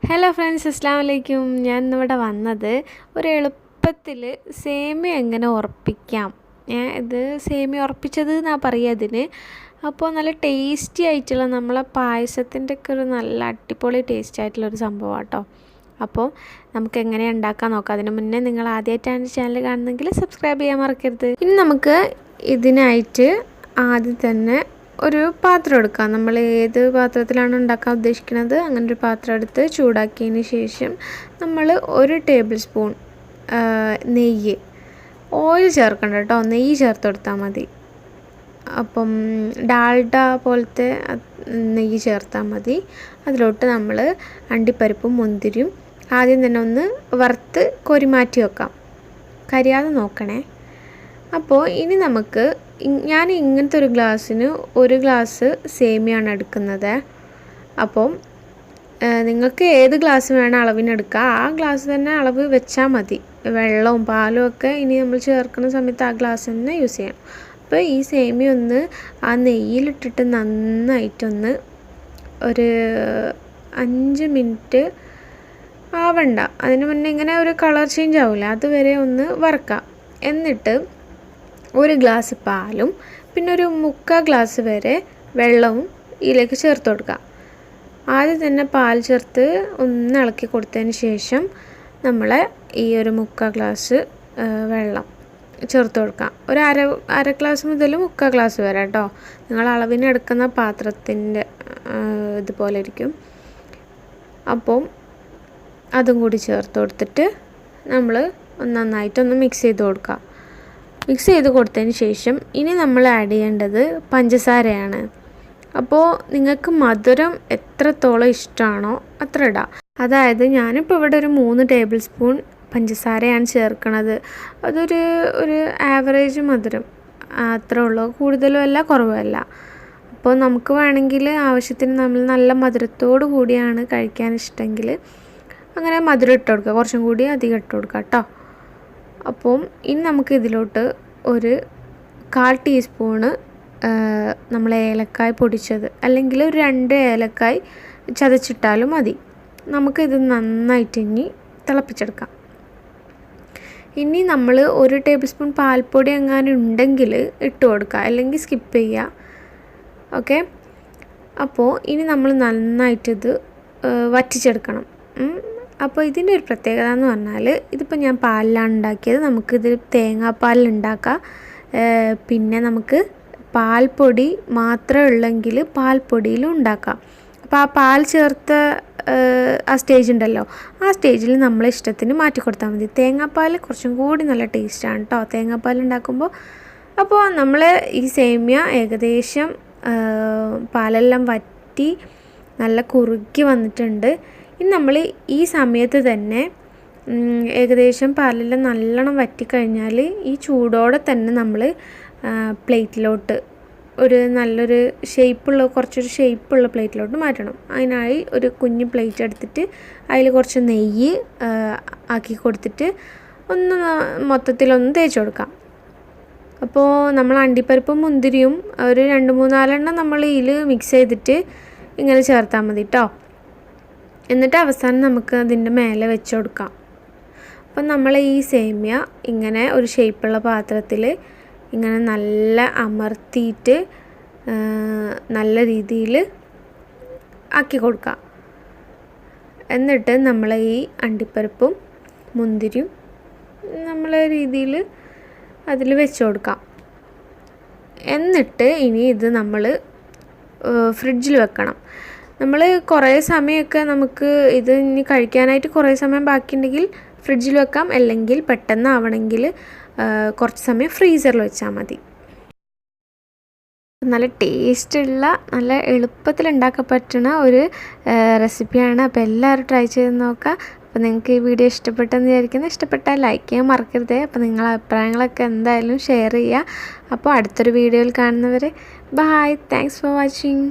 Hello friends, അസ്സലാമു അലൈക്കും. ഞാൻ ഇന്നിവിടെ വന്നത് ഒരു എളുപ്പത്തിൽ സേമിയ എങ്ങനെ ഉറപ്പിക്കാം. ഇത് സേമിയ ഉറപ്പിച്ചത് എന്നാണ് പറയുക അതിന്. അപ്പോൾ നല്ല ടേസ്റ്റി ആയിട്ടുള്ള നമ്മളെ പായസത്തിൻ്റെ ഒക്കെ ഒരു നല്ല അടിപൊളി ടേസ്റ്റി ആയിട്ടുള്ളൊരു സംഭവം കേട്ടോ. അപ്പോൾ നമുക്ക് എങ്ങനെ ഉണ്ടാക്കാൻ നോക്കാം. അതിന് മുന്നേ നിങ്ങൾ ആദ്യമായിട്ടാണ് ചാനൽ കാണുന്നതെങ്കിൽ സബ്സ്ക്രൈബ് ചെയ്യാൻ മറക്കരുത്. ഇനി നമുക്ക് ഇതിനായിട്ട് ആദ്യം തന്നെ ഒരു പാത്രം എടുക്കാം. നമ്മൾ ഏത് പാത്രത്തിലാണ് ഉണ്ടാക്കാൻ ഉദ്ദേശിക്കുന്നത് അങ്ങനെ ഒരു പാത്രം എടുത്ത് ചൂടാക്കിയതിന് ശേഷം നമ്മൾ 1 ടേബിൾ സ്പൂൺ നെയ്യ്, ഓയിൽ ചേർക്കണ്ട കേട്ടോ, നെയ്യ് ചേർത്ത് കൊടുത്താൽ മതി. അപ്പം ഡാൽഡ പോലത്തെ നെയ്യ് ചേർത്താൽ മതി. അതിലോട്ട് നമ്മൾ അണ്ടിപ്പരിപ്പും മുന്തിരിയും ആദ്യം തന്നെ ഒന്ന് വറുത്ത് കോരിമാറ്റി വെക്കാം. കരിയാതെ നോക്കണേ. അപ്പോൾ ഇനി നമുക്ക് ഞാൻ ഇങ്ങനത്തെ ഒരു ഗ്ലാസ്സിന് 1 ഗ്ലാസ് സേമിയാണ് എടുക്കുന്നത്. അപ്പം നിങ്ങൾക്ക് ഏത് ഗ്ലാസ് വേണം അളവിനെടുക്കുക, ആ ഗ്ലാസ് തന്നെ അളവ് വെച്ചാൽ മതി. വെള്ളവും പാലും ഒക്കെ ഇനി നമ്മൾ ചേർക്കുന്ന സമയത്ത് ആ ഗ്ലാസ് തന്നെ യൂസ് ചെയ്യണം. അപ്പോൾ ഈ സേമിയ ഒന്ന് ആ നെയ്യിലിട്ടിട്ട് നന്നായിട്ടൊന്ന് ഒരു 5 മിനിറ്റ് ആവണ്ട, അതിന് മുന്നേ ഇങ്ങനെ ഒരു കളർ ചേഞ്ച് ആവില്ല, അതുവരെ ഒന്ന് വറക്കാം. എന്നിട്ട് 1 ഗ്ലാസ് പാലും പിന്നെ ഒരു 3/4 ഗ്ലാസ് വരെ വെള്ളവും ഇതിലേക്ക് ചേർത്ത് കൊടുക്കുക. ആദ്യം തന്നെ പാൽ ചേർത്ത് ഒന്ന് ഇളക്കി കൊടുത്തതിന് ശേഷം നമ്മൾ ഈ ഒരു 3/4 ഗ്ലാസ് വെള്ളം ചേർത്ത് കൊടുക്കാം. ഒരു അര ഗ്ലാസ് മുതൽ 3/4 ഗ്ലാസ് വരെ കേട്ടോ. നിങ്ങൾ അളവിനെടുക്കുന്ന പാത്രത്തിൻ്റെ ഇതുപോലെ ഇരിക്കും. അപ്പം അതും കൂടി ചേർത്ത് കൊടുത്തിട്ട് നമ്മൾ നന്നായിട്ടൊന്ന് മിക്സ് ചെയ്ത് കൊടുക്കുക. മിക്സ് ചെയ്ത് കൊടുത്തതിന് ശേഷം ഇനി നമ്മൾ ആഡ് ചെയ്യേണ്ടത് പഞ്ചസാരയാണ്. അപ്പോൾ നിങ്ങൾക്ക് മധുരം എത്രത്തോളം ഇഷ്ടമാണോ അത്ര ഇടാം. അതായത് ഞാനിപ്പോൾ ഇവിടെ ഒരു 3 ടേബിൾ സ്പൂൺ പഞ്ചസാരയാണ് ചേർക്കണത്. ഒരു ആവറേജ് മധുരം അത്രേ ഉള്ളൂ, കൂടുതലും അല്ല കുറവല്ല. അപ്പോൾ നമുക്ക് വേണമെങ്കിൽ ആവശ്യത്തിന് നമ്മൾ നല്ല മധുരത്തോടു കൂടിയാണ് കഴിക്കാൻ ഇഷ്ടമെങ്കിൽ അങ്ങനെ മധുരം ഇട്ട് കൊടുക്കുക, കുറച്ചും കൂടി അധികം ഇട്ട് കൊടുക്കുക കേട്ടോ. അപ്പം ഇനി നമുക്ക് ഇതിലോട്ട് ഒരു 1/4 ടീസ്പൂണ് നമ്മൾ ഏലക്കായ് പൊടിച്ചത്, അല്ലെങ്കിൽ ഒരു 2 ഏലക്കായ് ചതച്ചിട്ടാലും മതി. നമുക്കിത് നന്നായിട്ട് ഇനി തിളപ്പിച്ചെടുക്കാം. ഇനി നമ്മൾ 1 ടേബിൾ സ്പൂൺ പാൽപ്പൊടി എങ്ങാനും ഉണ്ടെങ്കിൽ ഇട്ട് കൊടുക്കുക, അല്ലെങ്കിൽ സ്കിപ്പ് ചെയ്യുക. ഓക്കെ. അപ്പോൾ ഇനി നമ്മൾ നന്നായിട്ടിത് വറ്റിച്ചെടുക്കണം. അപ്പോൾ ഇതിൻ്റെ ഒരു പ്രത്യേകത എന്ന് പറഞ്ഞാൽ ഇതിപ്പോൾ ഞാൻ പാലിലാണ് ഉണ്ടാക്കിയത്. നമുക്കിത് തേങ്ങാപ്പാലിലുണ്ടാക്കാം. പിന്നെ നമുക്ക് പാൽപ്പൊടി മാത്രമേ ഉള്ളെങ്കിൽ പാൽപ്പൊടിയിലും ഉണ്ടാക്കാം. അപ്പോൾ ആ പാൽ ചേർത്ത ആ സ്റ്റേജ് ഉണ്ടല്ലോ, ആ സ്റ്റേജിൽ നമ്മളെ ഇഷ്ടത്തിന് മാറ്റി കൊടുത്താൽ മതി. തേങ്ങാപ്പാൽ കുറച്ചും കൂടി നല്ല ടേസ്റ്റാണ് കേട്ടോ തേങ്ങാപ്പാൽ ഉണ്ടാക്കുമ്പോൾ. അപ്പോൾ നമ്മൾ ഈ സേമിയ ഏകദേശം പാലെല്ലാം വറ്റി നല്ല കുറുകി വന്നിട്ടുണ്ട്. ഇനി നമ്മൾ ഈ സമയത്ത് തന്നെ ഏകദേശം പാലെല്ലാം നല്ലോണം വറ്റിക്കഴിഞ്ഞാൽ ഈ ചൂടോടെ തന്നെ നമ്മൾ പ്ലേറ്റിലോട്ട് നല്ലൊരു കുറച്ചൊരു ഷേപ്പുള്ള പ്ലേറ്റിലോട്ട് മാറ്റണം. അതിനായി ഒരു കുഞ്ഞ് പ്ലേറ്റ് എടുത്തിട്ട് അതിൽ കുറച്ച് നെയ്യ് ആക്കി കൊടുത്തിട്ട് മൊത്തത്തിലൊന്ന് തേച്ച് കൊടുക്കാം. അപ്പോൾ നമ്മൾ അണ്ടിപ്പരിപ്പും മുന്തിരിയും ഒരു 2-3-4 എണ്ണം നമ്മൾ ഇതിൽ മിക്സ് ചെയ്തിട്ട് ഇങ്ങനെ ചേർത്താൽ മതി കേട്ടോ. എന്നിട്ട് അവസാനം നമുക്ക് അതിൻ്റെ മേലെ വെച്ച് കൊടുക്കാം. അപ്പം നമ്മൾ ഈ സേമിയ ഇങ്ങനെ ഒരു ഷേപ്പുള്ള പാത്രത്തിൽ ഇങ്ങനെ നല്ല അമർത്തിയിട്ട് നല്ല രീതിയിൽ ആക്കി കൊടുക്കാം. എന്നിട്ട് നമ്മൾ ഈ അണ്ടിപ്പരിപ്പും മുന്തിരിയും നമ്മളെ രീതിയിൽ അതിൽ വെച്ച് കൊടുക്കാം. എന്നിട്ട് ഇനി ഇത് നമ്മൾ ഫ്രിഡ്ജിൽ വെക്കണം. നമ്മൾ കുറേ സമയമൊക്കെ നമുക്ക് ഇത് ഇനി കഴിക്കാനായിട്ട് കുറേ സമയം ബാക്കിയുണ്ടെങ്കിൽ ഫ്രിഡ്ജിൽ വെക്കാം, അല്ലെങ്കിൽ പെട്ടെന്ന് ആവണമെങ്കിൽ കുറച്ച് സമയം ഫ്രീസറിൽ വെച്ചാൽ മതി. നല്ല ടേസ്റ്റുള്ള നല്ല എളുപ്പത്തിൽ ഉണ്ടാക്കാൻ പറ്റുന്ന ഒരു റെസിപ്പിയാണ്. അപ്പോൾ എല്ലാവരും ട്രൈ ചെയ്ത് നോക്കുക. അപ്പോൾ നിങ്ങൾക്ക് ഈ വീഡിയോ ഇഷ്ടപ്പെട്ടെന്ന് വിചാരിക്കുന്നത്, ഇഷ്ടപ്പെട്ടാൽ ലൈക്ക് ചെയ്യാൻ മറക്കരുത്. അപ്പോൾ നിങ്ങളുടെ അഭിപ്രായങ്ങളൊക്കെ എന്തായാലും ഷെയർ ചെയ്യുക. അപ്പോൾ അടുത്തൊരു വീഡിയോയിൽ കാണുന്നവരെ ബൈ. Thanks for watching.